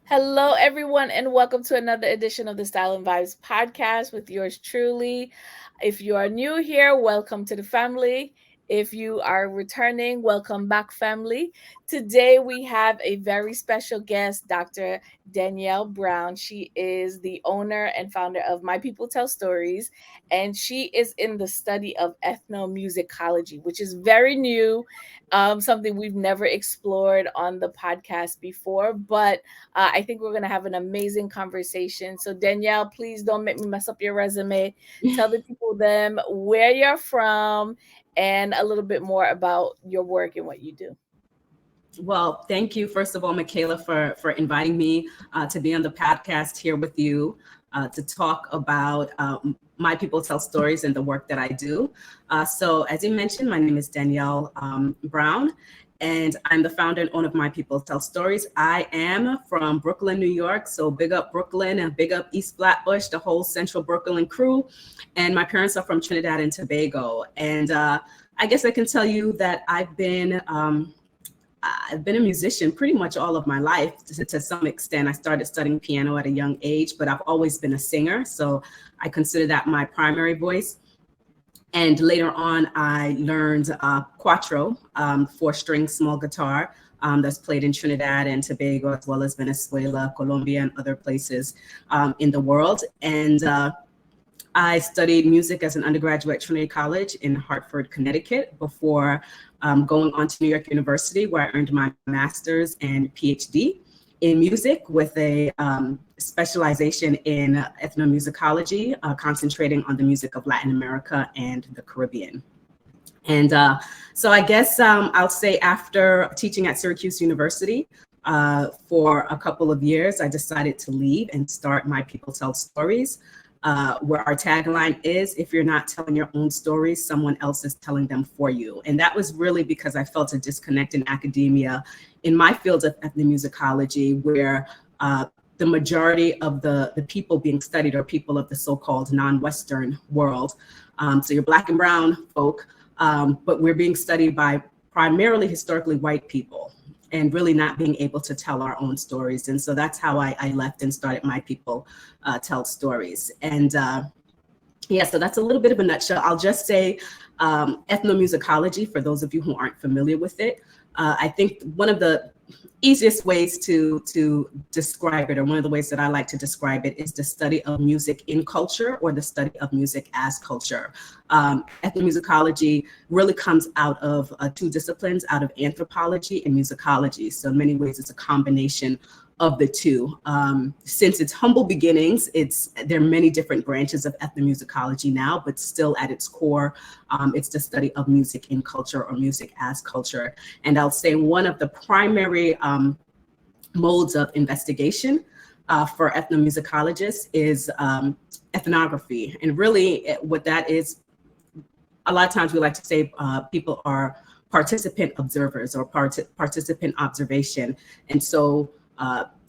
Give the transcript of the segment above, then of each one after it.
Hello, everyone, and welcome to another edition of the Style and Vibes podcast with yours truly. If you are new here, welcome to the family. If you are returning, welcome back, family. Today, we have a very special guest, Dr. Danielle Brown. She is the owner and founder of My People Tell Stories, and she is in the study of ethnomusicology, which is very new, something we've never explored on the podcast before, but I think we're going to have an amazing conversation. So, Danielle, please don't make me mess up your resume. Tell the people them where you're from and a little bit more about your work and what you do. Well, thank you, first of all, Michaela, for inviting me to be on the podcast here with you to talk about My People Tell Stories and the work that I do. So as you mentioned, my name is Danielle Brown, and I'm the founder and owner of My People Tell Stories. I am from Brooklyn, New York, so big up Brooklyn and big up East Flatbush, the whole Central Brooklyn crew. And my parents are from Trinidad and Tobago. And I guess I can tell you that I've been a musician pretty much all of my life to some extent. I started studying piano at a young age, but I've always been a singer. So I consider that my primary voice. And later on, I learned cuatro, 4-string small guitar that's played in Trinidad and Tobago, as well as Venezuela, Colombia, and other places in the world. And I studied music as an undergraduate at Trinity College in Hartford, Connecticut, before going on to New York University, where I earned my master's and PhD in music with a specialization in ethnomusicology, concentrating on the music of Latin America and the Caribbean. And so I guess I'll say after teaching at Syracuse University for a couple of years, I decided to leave and start My People Tell Stories, where our tagline is, if you're not telling your own stories, someone else is telling them for you. And that was really because I felt a disconnect in academia in my field of ethnomusicology, where the majority of the people being studied are people of the so-called non-Western world. So you're Black and brown folk, but we're being studied by primarily historically white people, and really not being able to tell our own stories. And so that's how I left and started My People Tell Stories. And yeah, so that's a little bit of a nutshell. I'll just say ethnomusicology, for those of you who aren't familiar with it. I think one of the easiest ways to describe it, or one of the ways that I like to describe it, is the study of music in culture, or the study of music as culture. Ethnomusicology really comes out of two disciplines, out of anthropology and musicology. So in many ways, it's a combination of the two. Since its humble beginnings, there are many different branches of ethnomusicology now, but still at its core, it's the study of music in culture, or music as culture. And I'll say one of the primary modes of investigation for ethnomusicologists is ethnography. And really what that is, a lot of times we like to say people are participant observers, or participant observation. And so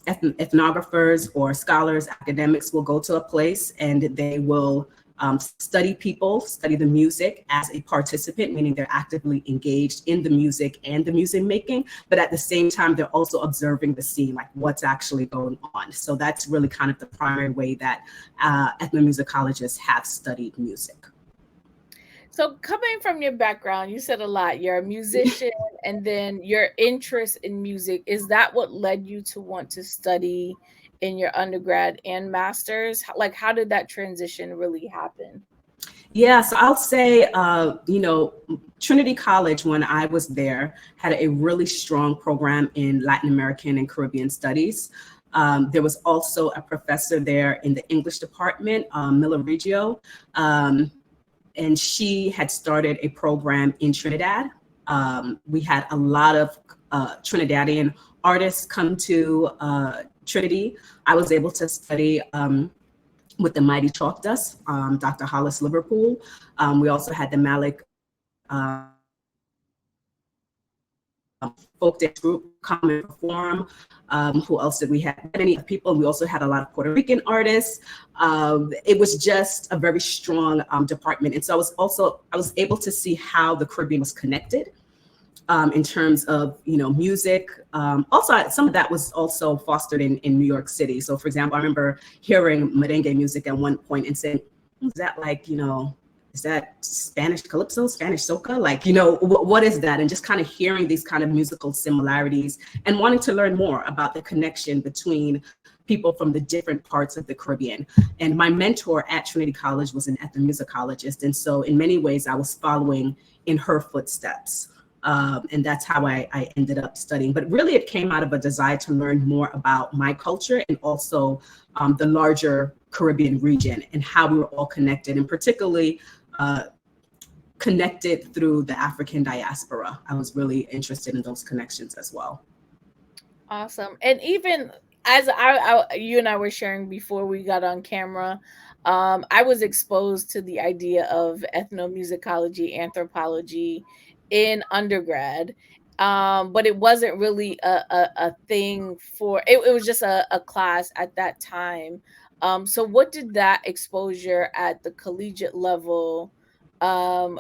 ethnographers or scholars, academics will go to a place and they will study people, study the music as a participant, meaning they're actively engaged in the music and the music making, but at the same time, they're also observing the scene, like what's actually going on. So that's really kind of the primary way that ethnomusicologists have studied music. So, coming from your background, you said a lot. You're a musician, and then your interest in music, is that what led you to want to study in your undergrad and master's? Like, how did that transition really happen? Yeah, so I'll say, Trinity College, when I was there, had a really strong program in Latin American and Caribbean studies. There was also a professor there in the English department, Mila Reggio, and she had started a program in Trinidad. We had a lot of Trinidadian artists come to Trinity. I was able to study with the Mighty Chalk Dust, Dr. Hollis Liverpool. We also had the Malik folk dance group come and perform. Who else did we have? Many people. We also had a lot of Puerto Rican artists. It was just a very strong department. And so I was able to see how the Caribbean was connected in terms of, music. Also, some of that was also fostered in New York City. So, for example, I remember hearing merengue music at one point and saying, is that like, is that Spanish calypso, Spanish soca? Like, what is that? And just kind of hearing these kind of musical similarities and wanting to learn more about the connection between people from the different parts of the Caribbean. And my mentor at Trinity College was an ethnomusicologist. And so in many ways, I was following in her footsteps. And that's how I ended up studying. But really, it came out of a desire to learn more about my culture and also the larger Caribbean region and how we were all connected, and particularly connected through the African diaspora. I was really interested in those connections as well. Awesome. And even as you and I were sharing before we got on camera, I was exposed to the idea of ethnomusicology, anthropology in undergrad. But it wasn't really a thing for it was just a class at that time. So what did that exposure at the collegiate level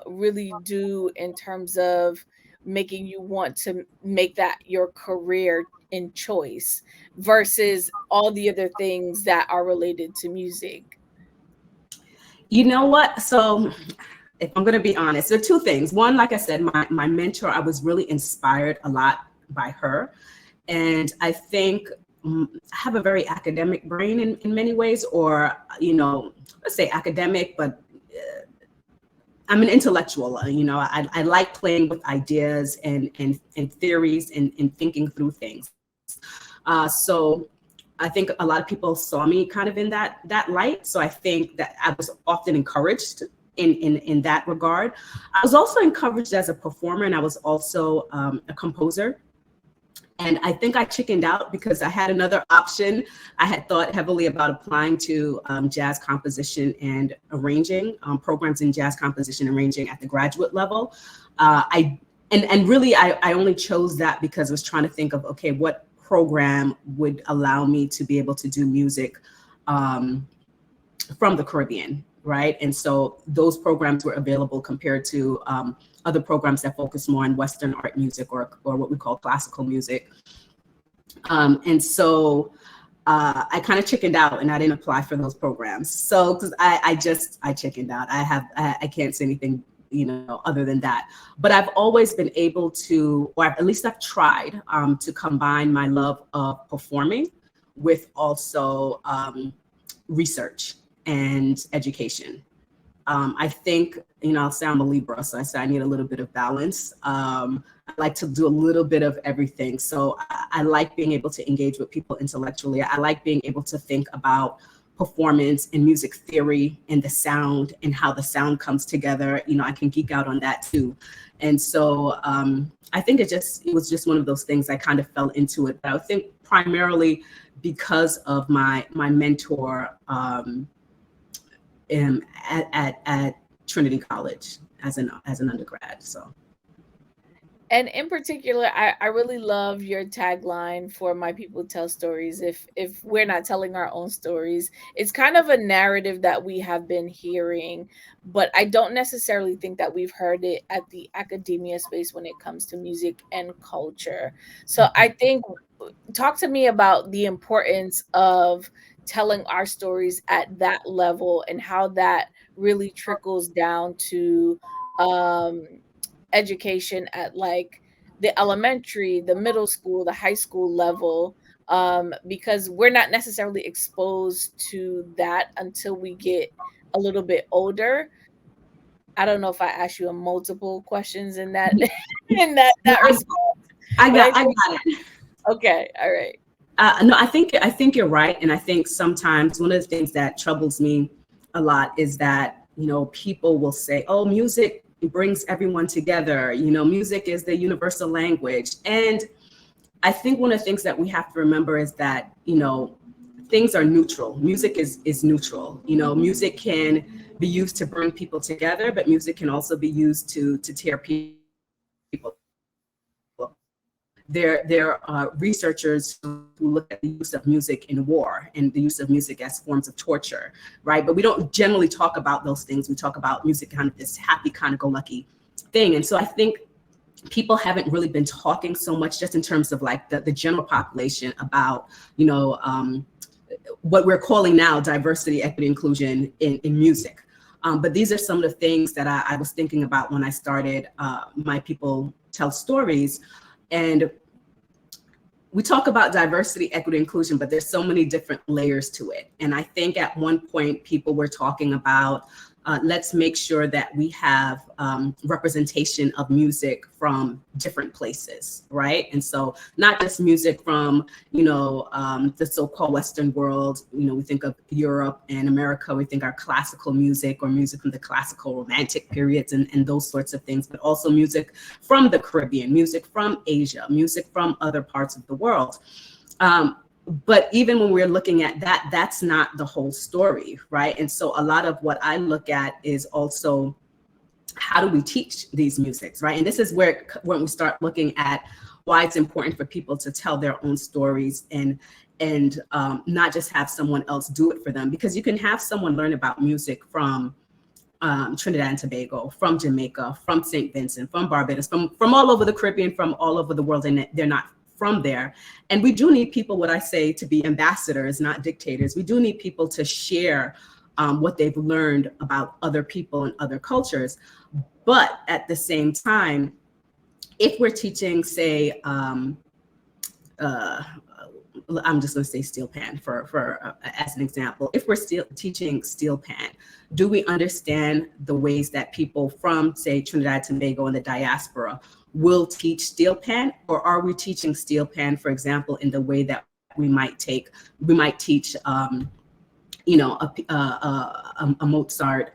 really do in terms of making you want to make that your career in choice versus all the other things that are related to music? You know what? So if I'm going to be honest, there are two things. One, like I said, my mentor, I was really inspired a lot by her. And I think I have a very academic brain in many ways, or, let's say academic, but I'm an intellectual. I like playing with ideas and theories and thinking through things. So I think a lot of people saw me kind of in that light. So I think that I was often encouraged in that regard. I was also encouraged as a performer, and I was also a composer. And I think I chickened out because I had another option. I had thought heavily about applying to jazz composition and arranging, programs in jazz composition and arranging at the graduate level. Really, I only chose that because I was trying to think of, okay, what program would allow me to be able to do music from the Caribbean, right? And so those programs were available compared to other programs that focus more on Western art music or what we call classical music. And so I kind of chickened out and I didn't apply for those programs. So because I chickened out. I can't say anything other than that. But I've always been able to, or at least I've tried to combine my love of performing with also research and education. I think, I'll say I'm a Libra, so I say I need a little bit of balance. I like to do a little bit of everything. So I like being able to engage with people intellectually. I like being able to think about performance and music theory and the sound and how the sound comes together. I can geek out on that too. And so I think it was just one of those things I kind of fell into it. But I think primarily because of my mentor at Trinity College as an undergrad. So. And in particular, I really love your tagline for My People Tell Stories. If we're not telling our own stories, it's kind of a narrative that we have been hearing, but I don't necessarily think that we've heard it at the academia space when it comes to music and culture. So I think, talk to me about the importance of telling our stories at that level and how that really trickles down to education at like the elementary, the middle school, the high school level, because we're not necessarily exposed to that until we get a little bit older. I don't know if I asked you a multiple questions in that in that response. I got it. Okay, all right. No, I think you're right, and I think sometimes one of the things that troubles me a lot is that people will say, "Oh, music brings everyone together. Music is the universal language." And I think one of the things that we have to remember is that, things are neutral. Music is neutral. Music can be used to bring people together, but music can also be used to tear people. There are researchers who look at the use of music in war and the use of music as forms of torture, right? But we don't generally talk about those things. We talk about music kind of this happy, kind of go lucky thing. And so I think people haven't really been talking so much, just in terms of like the general population, about, you know, what we're calling now diversity, equity, inclusion in music. But these are some of the things that I was thinking about when I started My People Tell Stories. And we talk about diversity, equity, inclusion, but there's so many different layers to it. And I think at one point people were talking about, let's make sure that we have representation of music from different places, right? And so not just music from, you know, the so-called Western world. You know, we think of Europe and America, we think our classical music, or music from the classical romantic periods, and those sorts of things, but also music from the Caribbean, music from Asia, music from other parts of the world. But even when we're looking at that, that's not the whole story, right? And so a lot of what I look at is also, how do we teach these musics, right? And this is where, when we start looking at why it's important for people to tell their own stories, and not just have someone else do it for them. Because you can have someone learn about music from Trinidad and Tobago, from Jamaica, from St. Vincent, from Barbados, from all over the Caribbean, from all over the world, and they're not from there. And we do need people, what I say, to be ambassadors, not dictators. We do need people to share what they've learned about other people and other cultures. But at the same time, if we're teaching, say, I'm just going to say steel pan for as an example. If we're still teaching steel pan, do we understand the ways that people from, say, Trinidad and Tobago and the diaspora will teach steel pan? Or are we teaching steel pan, for example, in the way that we might teach, you know, a Mozart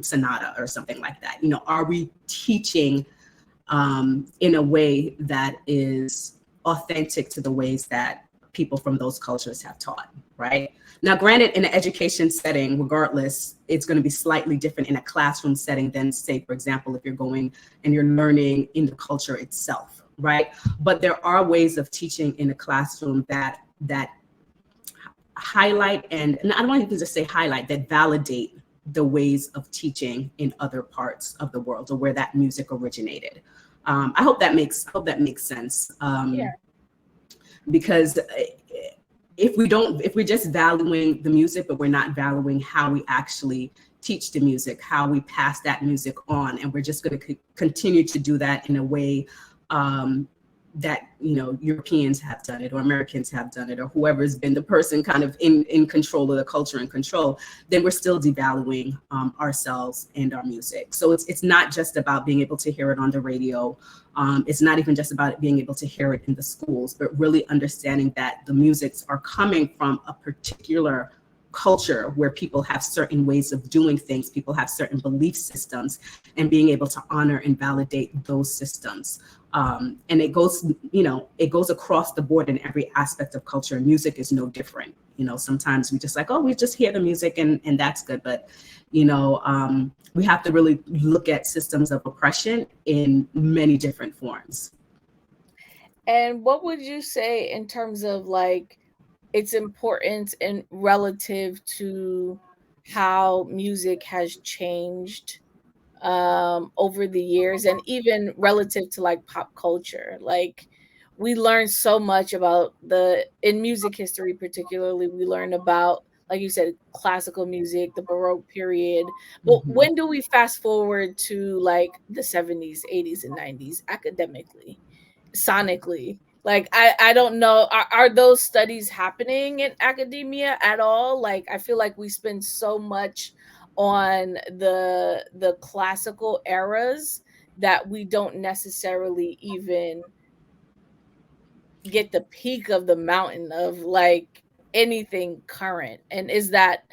sonata or something like that? You know, are we teaching in a way that is authentic to the ways that people from those cultures have taught, right? Now, granted, in an education setting, regardless, it's going to be slightly different in a classroom setting than, say, for example, if you're going and you're learning in the culture itself, right? But there are ways of teaching in a classroom that highlight, and I don't want to just say highlight, that validate the ways of teaching in other parts of the world, or where that music originated. I hope that makes sense. Yeah. Because if we're just valuing the music, but we're not valuing how we actually teach the music, how we pass that music on, and we're just going to continue to do that in a way that, you know, Europeans have done it, or Americans have done it, or whoever's been the person kind of in control of the culture and control, then we're still devaluing ourselves and our music. So it's not just about being able to hear it on the radio. It's not even just about being able to hear it in the schools, but really understanding that the musics are coming from a particular culture where people have certain ways of doing things, people have certain belief systems, and being able to honor and validate those systems. And it goes, you know, it goes across the board in every aspect of culture. Music is no different. You know, sometimes we just like, oh, we just hear the music and that's good. But, you know, we have to really look at systems of oppression in many different forms. And what would you say in terms of like its importance and relative to how music has changed over the years, and even relative to like pop culture? Like, we learn so much about in music history, particularly we learn about, like you said, classical music, the Baroque period. But Mm-hmm. when do we fast forward to like the 70s, 80s, and 90s academically, sonically? Like, I don't know, are those studies happening in academia at all? Like, I feel like we spend so much on the classical eras that we don't necessarily even get the peak of the mountain of like anything current. And is that,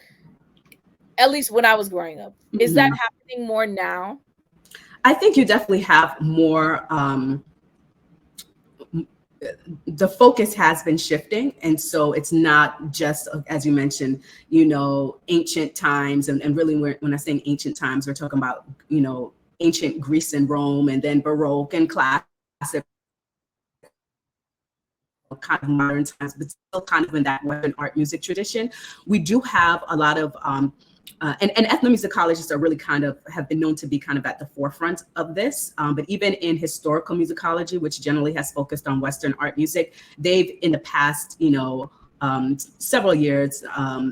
at least when I was growing up, is that Mm-hmm. happening more now? I think you definitely have more. The focus has been shifting, and so it's not just, as you mentioned, you know, ancient times, and really when I say ancient times, we're talking about, you know, ancient Greece and Rome, and then Baroque and classic, kind of modern times, but still kind of in that Western art music tradition. We do have a lot of And ethnomusicologists are really kind of have been known to be kind of at the forefront of this. But even in historical musicology, which generally has focused on Western art music, they've in the past, several years,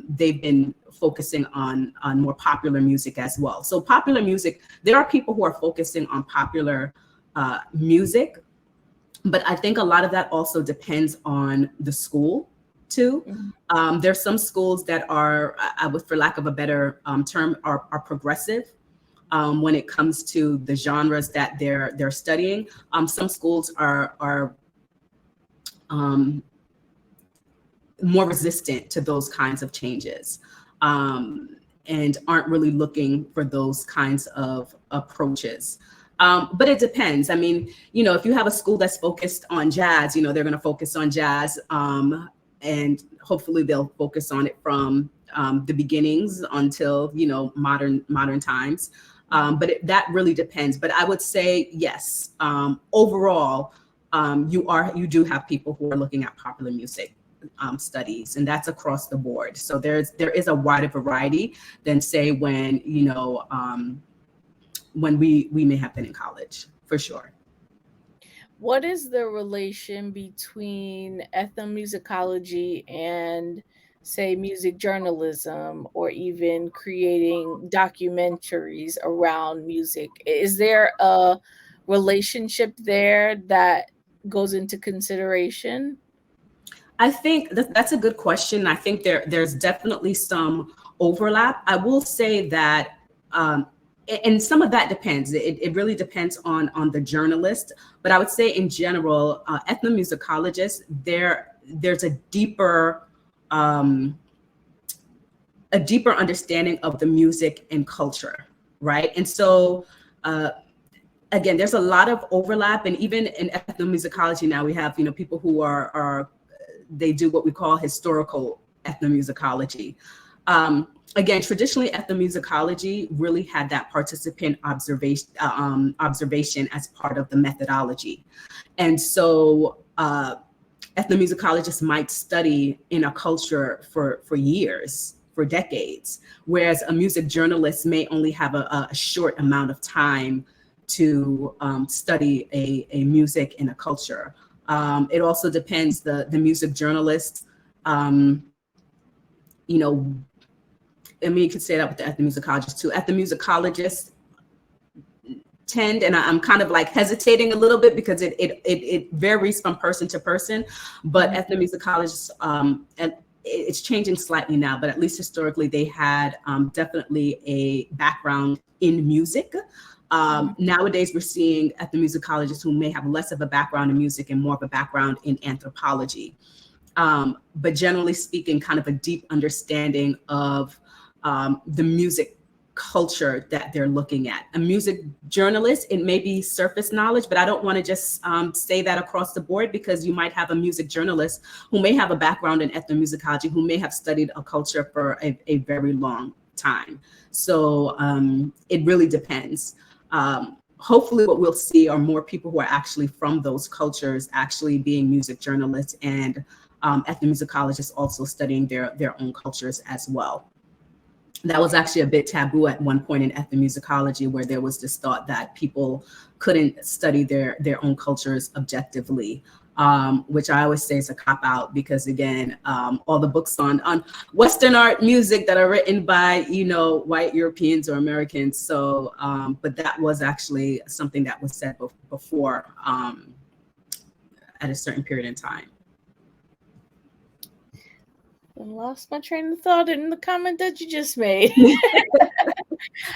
they've been focusing on more popular music as well. So popular music, there are people who are focusing on popular music, but I think a lot of that also depends on the school too. There's some schools that are, I would, for lack of a better term, are progressive when it comes to the genres that they're studying. Some schools are more resistant to those kinds of changes, and aren't really looking for those kinds of approaches. But it depends. I mean, if you have a school that's focused on jazz, they're going to focus on jazz, and hopefully they'll focus on it from the beginnings until modern times. But that really depends. But I would say yes. Overall, you do have people who are looking at popular music studies, and that's across the board. So there is a wider variety than say when we may have been in college, for sure. What is the relation between ethnomusicology and, say, music journalism, or even creating documentaries around music? Is there a relationship there that goes into consideration? I think that's a good question. I think there's definitely some overlap. I will say that, and some of that depends. It really depends on the journalist. But I would say in general, ethnomusicologists, there's a deeper understanding of the music and culture, right? And so, again, there's a lot of overlap, and even in ethnomusicology now we have people who are they do what we call historical ethnomusicology. Again, traditionally, ethnomusicology really had that participant observation as part of the methodology, and so ethnomusicologists might study in a culture for years, for decades, whereas a music journalist may only have a short amount of time to study a music in a culture. It also depends, the music journalist, I mean, you could say that with the ethnomusicologists too. Ethnomusicologists tend, and I'm kind of like hesitating a little bit because it varies from person to person, but ethnomusicologists, and it's changing slightly now, but at least historically they had definitely a background in music. Nowadays, we're seeing ethnomusicologists who may have less of a background in music and more of a background in anthropology. But generally speaking, kind of a deep understanding of the music culture that they're looking at. A music journalist, it may be surface knowledge, but I don't want to just say that across the board, because you might have a music journalist who may have a background in ethnomusicology, who may have studied a culture for a very long time. So it really depends. Hopefully what we'll see are more people who are actually from those cultures actually being music journalists, and ethnomusicologists also studying their own cultures as well. That was actually a bit taboo at one point in ethnomusicology, where there was this thought that people couldn't study their own cultures objectively, which I always say is a cop out, because again, all the books on Western art music that are written by white Europeans or Americans. So, but that was actually something that was said before at a certain period in time. I lost my train of thought in the comment that you just made.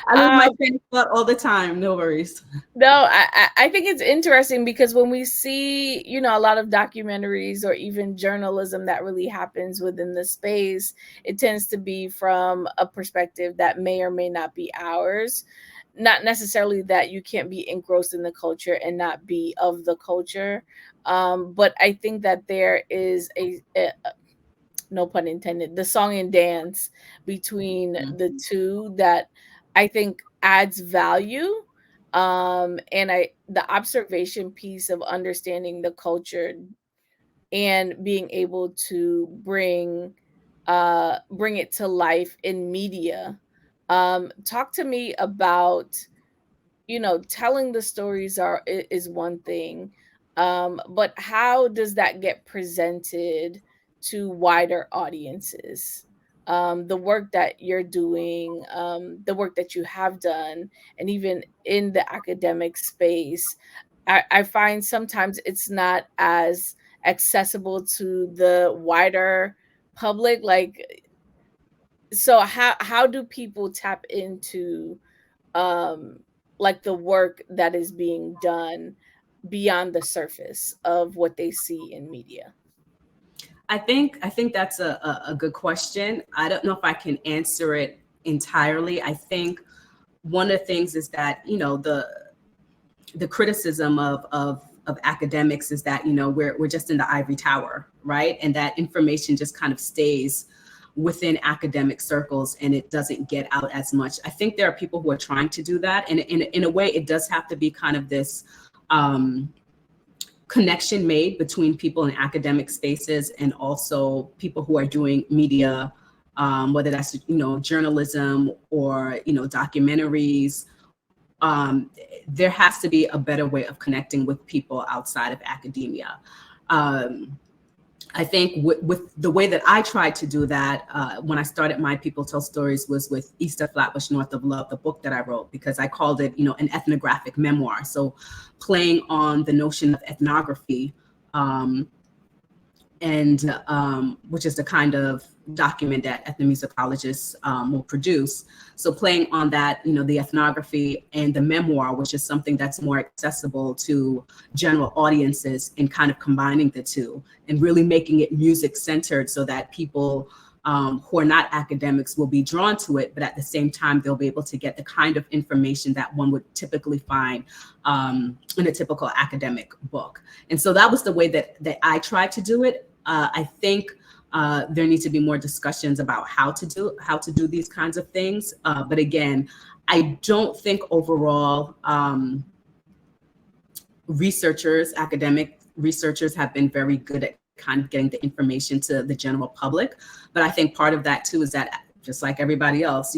I lose my train of thought all the time. No worries. No, I think it's interesting, because when we see, a lot of documentaries or even journalism that really happens within the space, it tends to be from a perspective that may or may not be ours. Not necessarily that you can't be engrossed in the culture and not be of the culture. But I think that there is a no pun intended, the song and dance between the two that I think adds value. And the observation piece of understanding the culture and being able to bring it to life in media, Talk to me about, telling the stories is one thing, but how does that get presented to wider audiences? The work that you're doing, the work that you have done, and even in the academic space, I find sometimes it's not as accessible to the wider public. Like, so how do people tap into um like the work that is being done beyond the surface of what they see in media? I think that's a good question. I don't know if I can answer it entirely. I think one of the things is that, the criticism of academics is that, we're just in the ivory tower, right? And that information just kind of stays within academic circles and it doesn't get out as much. I think there are people who are trying to do that, and in a way it does have to be kind of this um, connection made between people in academic spaces and also people who are doing media, whether that's, journalism or, documentaries. There has to be a better way of connecting with people outside of academia. Um, I think with the way that I tried to do that when I started My People Tell Stories was with East of Flatbush, North of Love, the book that I wrote, because I called it, an ethnographic memoir. So playing on the notion of ethnography, um, and which is the kind of document that ethnomusicologists will produce. So playing on that, the ethnography and the memoir, which is something that's more accessible to general audiences, and kind of combining the two and really making it music centered so that people who are not academics will be drawn to it, but at the same time, they'll be able to get the kind of information that one would typically find in a typical academic book. And so that was the way that I tried to do it. I think there needs to be more discussions about how to do these kinds of things. But again, I don't think overall academic researchers have been very good at kind of getting the information to the general public. But I think part of that too is that, just like everybody else,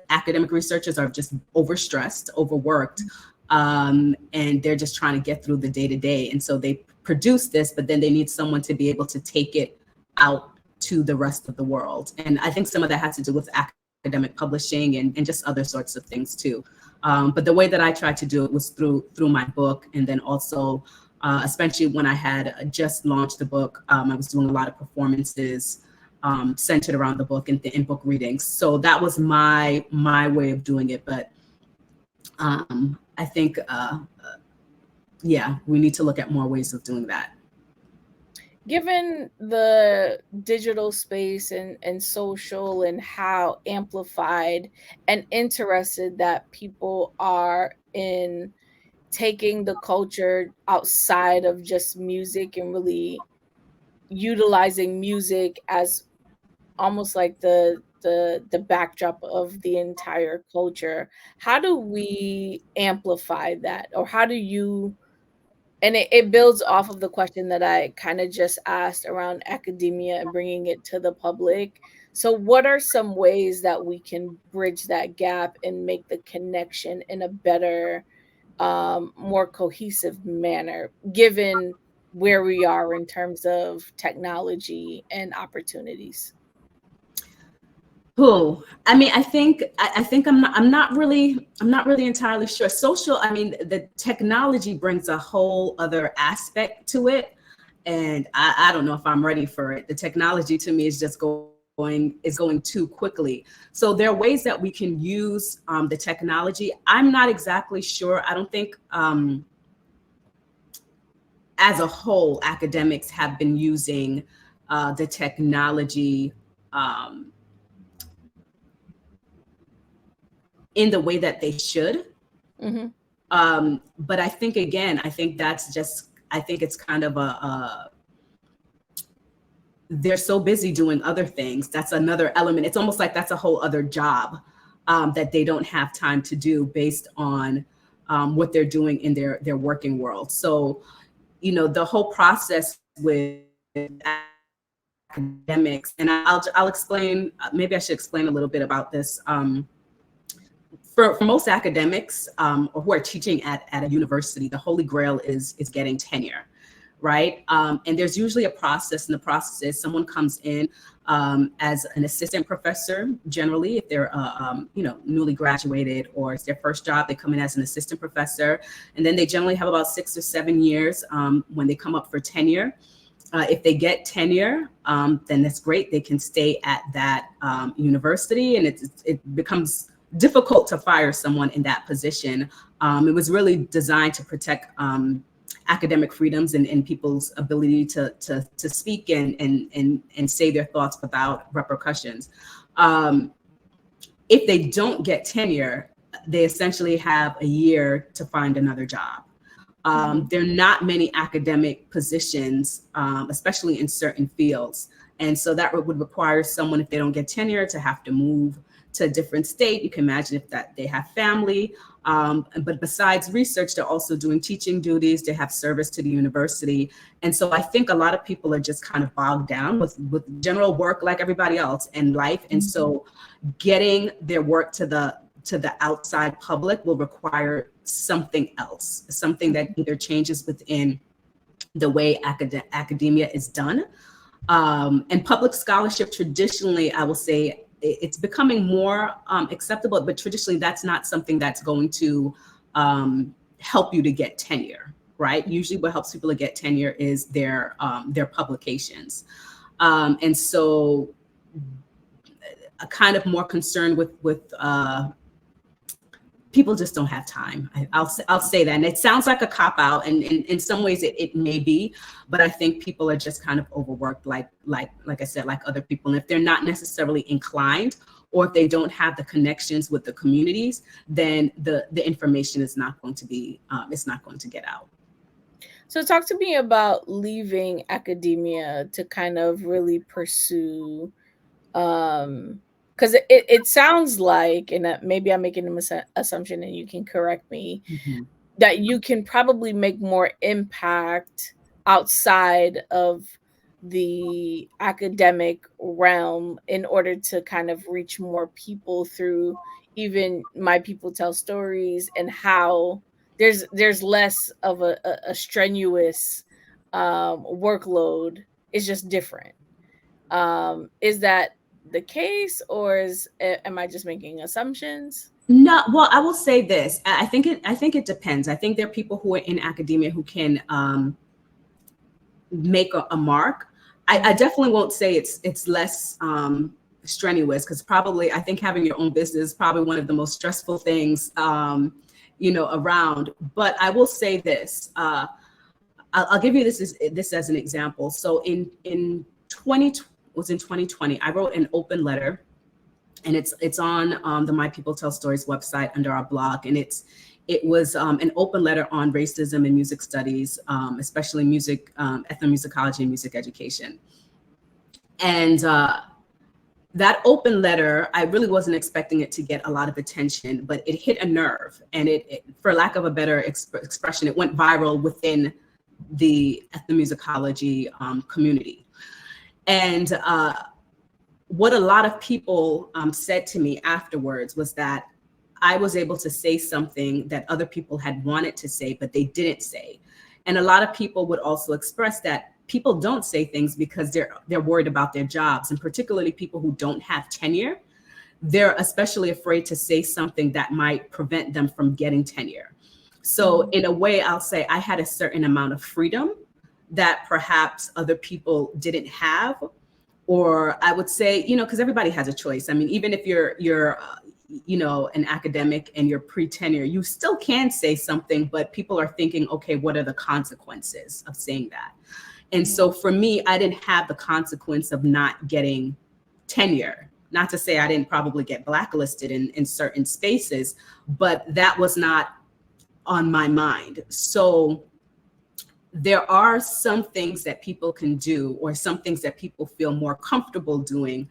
academic researchers are just overstressed, overworked, and they're just trying to get through the day to day. And so they produce this, but then they need someone to be able to take it out to the rest of the world. And I think some of that has to do with academic publishing and just other sorts of things too. But the way that I tried to do it was through my book, and then also, especially when I had just launched the book, I was doing a lot of performances centered around the book and book readings. So that was my way of doing it. But I think, yeah, we need to look at more ways of doing that. Given the digital space and social, and how amplified and interested that people are in taking the culture outside of just music and really utilizing music as almost like the backdrop of the entire culture, how do we amplify that? Or how do you, and it builds off of the question that I kind of just asked around academia and bringing it to the public. So what are some ways that we can bridge that gap and make the connection in a better, more cohesive manner, given where we are in terms of technology and opportunities? Oh, I mean, I think I'm not really entirely sure. Social, I mean, the technology brings a whole other aspect to it, and I don't know if I'm ready for it. The technology to me is going too quickly. So there are ways that we can use the technology. I'm not exactly sure. I don't think as a whole academics have been using the technology um, in the way that they should. Hmm. But I think, again, I think it's kind of they're so busy doing other things. That's another element. It's almost like that's a whole other job that they don't have time to do based on what they're doing in their working world. So, the whole process with academics, and I'll explain, maybe I should explain a little bit about this. for most academics or who are teaching at a university, the holy grail is getting tenure, right? And there's usually a process, and the process is someone comes in as an assistant professor. Generally, if they're newly graduated or it's their first job, they come in as an assistant professor, and then they generally have about 6 or 7 years when they come up for tenure. If they get tenure, then that's great. They can stay at that university, and it becomes difficult to fire someone in that position. It was really designed to protect academic freedoms and people's ability to speak and say their thoughts without repercussions. If they don't get tenure, they essentially have a year to find another job. There are not many academic positions, especially in certain fields. And so that would require someone, if they don't get tenure, to have to move to a different state. You can imagine if that they have family. But besides research, they're also doing teaching duties. They have service to the university. And so I think a lot of people are just kind of bogged down with general work like everybody else in life. And so getting their work to the outside public will require something else, something that either changes within the way academia is done. And public scholarship, traditionally, I will say it's becoming more acceptable, but traditionally that's not something that's going to help you to get tenure, right? Usually what helps people to get tenure is their publications. And so kind of more concerned with people just don't have time. I'll say that. And it sounds like a cop-out, and in some ways it may be, but I think people are just kind of overworked, like I said, like other people. And if they're not necessarily inclined, or if they don't have the connections with the communities, then the information is not going to be, it's not going to get out. So talk to me about leaving academia to kind of really pursue, because it sounds like, and maybe I'm making an assumption and you can correct me, that you can probably make more impact outside of the academic realm in order to kind of reach more people through even My People Tell Stories, and how there's less of a strenuous workload. It's just different. Is that the case, or am I just making assumptions? No, well, I will say this. I think it depends. I think there are people who are in academia who can make a mark. I definitely won't say it's less strenuous, because probably I think having your own business is probably one of the most stressful things around. But I will say this. I'll give you this as an example. So in 2020, I wrote an open letter, and it's on the My People Tell Stories website under our blog, and it was an open letter on racism in music studies, especially music, ethnomusicology and music education. And that open letter, I really wasn't expecting it to get a lot of attention, but it hit a nerve, and it for lack of a better expression, it went viral within the ethnomusicology community. And what a lot of people said to me afterwards was that I was able to say something that other people had wanted to say, but they didn't say. And a lot of people would also express that people don't say things because they're worried about their jobs, and particularly people who don't have tenure. They're especially afraid to say something that might prevent them from getting tenure. So in a way, I'll say I had a certain amount of freedom that perhaps other people didn't have. Or I would say, because everybody has a choice. I mean, even if you're an academic and you're pre-tenure, you still can say something, but people are thinking, okay, what are the consequences of saying that? And so for me, I didn't have the consequence of not getting tenure. Not to say I didn't probably get blacklisted in certain spaces, but that was not on my mind. So there are some things that people can do, or some things that people feel more comfortable doing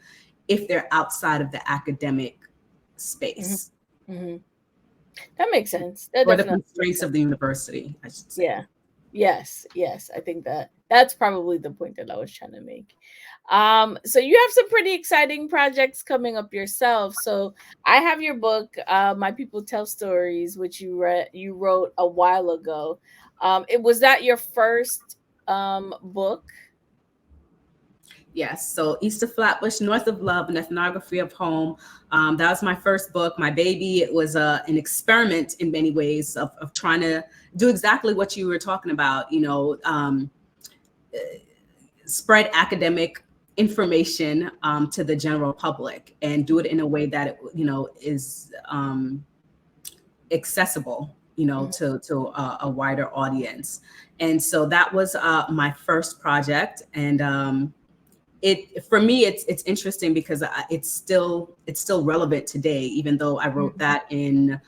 if they're outside of the academic space. That makes sense. That or the constraints of the university, I should say. Yeah. Yes. I think that That's probably the point that I was trying to make. So you have some pretty exciting projects coming up yourself. So I have your book, My People Tell Stories, which you wrote a while ago. It was that your first book? Yes, so East of Flatbush, North of Love, an ethnography of home. That was my first book, my baby. It was an experiment in many ways of trying to do exactly what you were talking about, spread academic information to the general public and do it in a way that it, is accessible, to a wider audience. And so that was my first project. And it for me it's interesting because it's still relevant today, even though I wrote that in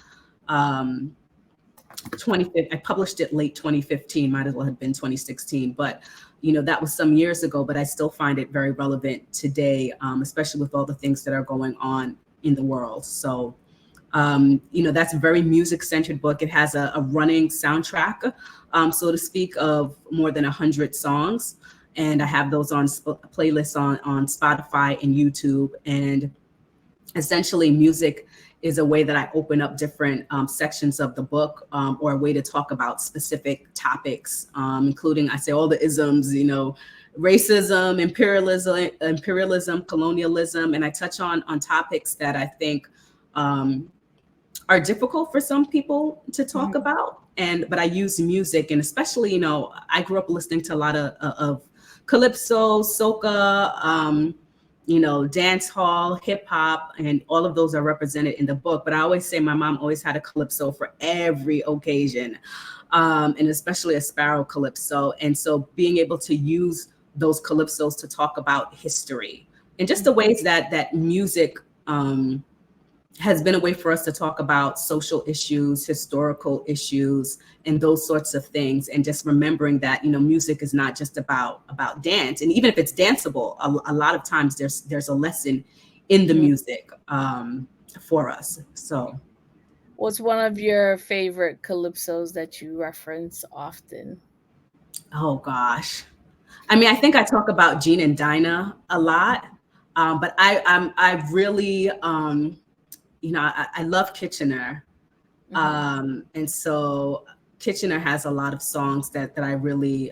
2015. I published it late 2015, might as well have been 2016, but that was some years ago, but I still find it very relevant today, especially with all the things that are going on in the world. So that's a very music-centered book. It has a running soundtrack, so to speak, of more than 100 songs. And I have those on playlists on Spotify and YouTube. And essentially music is a way that I open up different sections of the book, or a way to talk about specific topics, including, I say, all the isms, racism, imperialism, colonialism. And I touch on topics that I think are difficult for some people to talk about. But I use music, and especially, I grew up listening to a lot of calypso, soca, dance hall, hip hop, and all of those are represented in the book. But I always say my mom always had a calypso for every occasion, and especially a sparrow calypso. And so being able to use those calypsos to talk about history and just the ways that music has been a way for us to talk about social issues, historical issues, and those sorts of things. And just remembering that, music is not just about dance. And even if it's danceable, a lot of times there's a lesson in the music for us. So what's one of your favorite calypsos that you reference often? Oh gosh. I mean, I think I talk about Gene and Dinah a lot. But I really I love Kitchener. And so Kitchener has a lot of songs that I really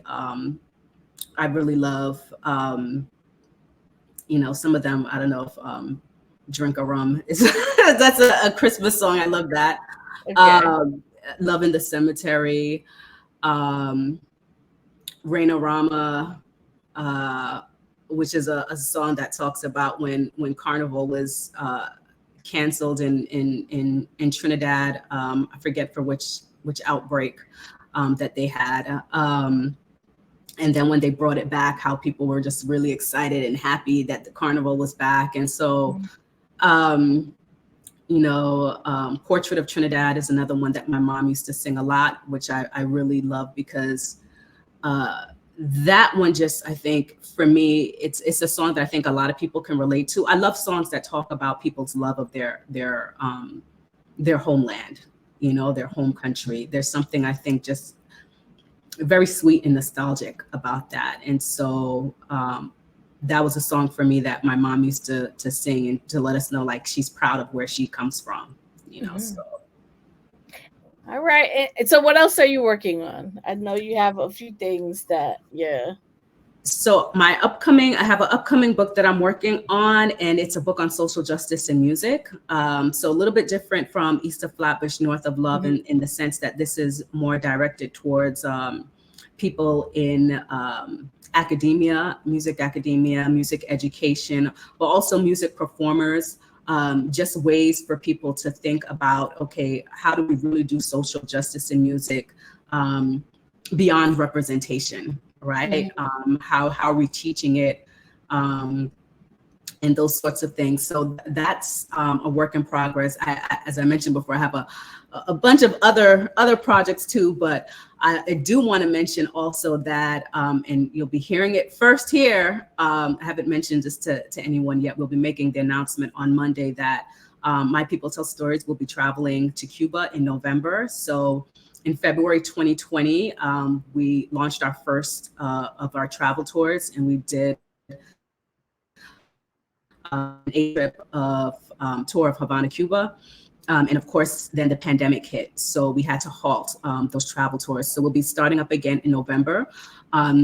love. Some of them, I don't know if Drink a Rum is that's a Christmas song. I love that. Okay. Love in the Cemetery, Rain-a-Rama, which is a song that talks about when Carnival was canceled in Trinidad. I forget for which outbreak that they had. And then when they brought it back, how people were just really excited and happy that the carnival was back. And so, Portrait of Trinidad is another one that my mom used to sing a lot, which I really love because that one just, I think for me, it's a song that I think a lot of people can relate to. I love songs that talk about people's love of their homeland, their home country. There's something I think just very sweet and nostalgic about that. And so that was a song for me that my mom used to sing and to let us know, like, she's proud of where she comes from, so. All right. And so what else are you working on? I know you have a few things that, So I have an upcoming book that I'm working on, and it's a book on social justice and music. So a little bit different from East of Flatbush, North of Love, in the sense that this is more directed towards people in academia, music education, but also music performers. Just ways for people to think about, okay, how do we really do social justice in music beyond representation, right? How are we teaching it, and those sorts of things. So that's a work in progress. As I mentioned before, I have a bunch of other projects too, but I do want to mention also that, and you'll be hearing it first here. I haven't mentioned this to anyone yet. We'll be making the announcement on Monday that My People Tell Stories will be traveling to Cuba in November. So in February 2020, we launched our first of our travel tours, and we did an 8-trip of tour of Havana, Cuba. And of course, then the pandemic hit. So we had to halt those travel tours. So we'll be starting up again in November.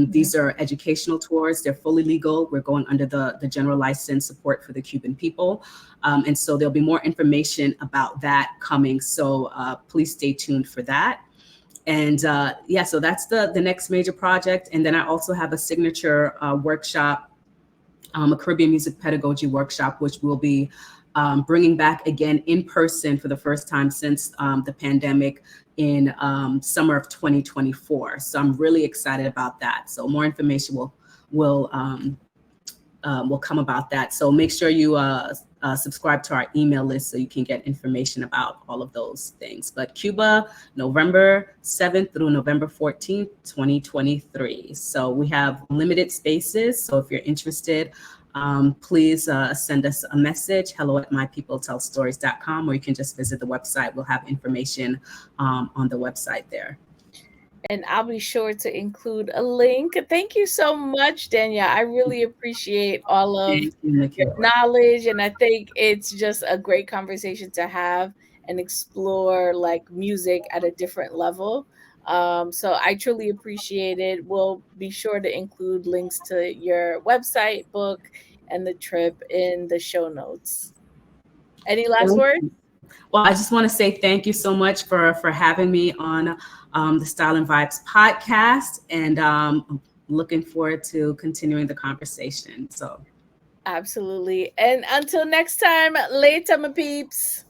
These are educational tours. They're fully legal. We're going under the general license support for the Cuban people. And so there'll be more information about that coming. So please stay tuned for that. And yeah, so that's the next major project. And then I also have a signature workshop, a Caribbean music pedagogy workshop, which will be bringing back again in person for the first time since the pandemic in summer of 2024. So I'm really excited about that. So more information will come about that. So make sure you subscribe to our email list so you can get information about all of those things. But Cuba, November 7th through November 14th, 2023. So we have limited spaces. So if you're interested, please send us a message, hello@mypeopletellstories.com, or you can just visit the website. We'll have information on the website there. And I'll be sure to include a link. Thank you so much, Danielle. I really appreciate all of Thank you, your knowledge, and I think it's just a great conversation to have and explore like music at a different level. So I truly appreciate it. We'll be sure to include links to your website, book, and the trip in the show notes. Any last words? Well, I just want to say thank you so much for having me on the Style and Vibes podcast, and I'm looking forward to continuing the conversation. So absolutely. And until next time, later, my peeps.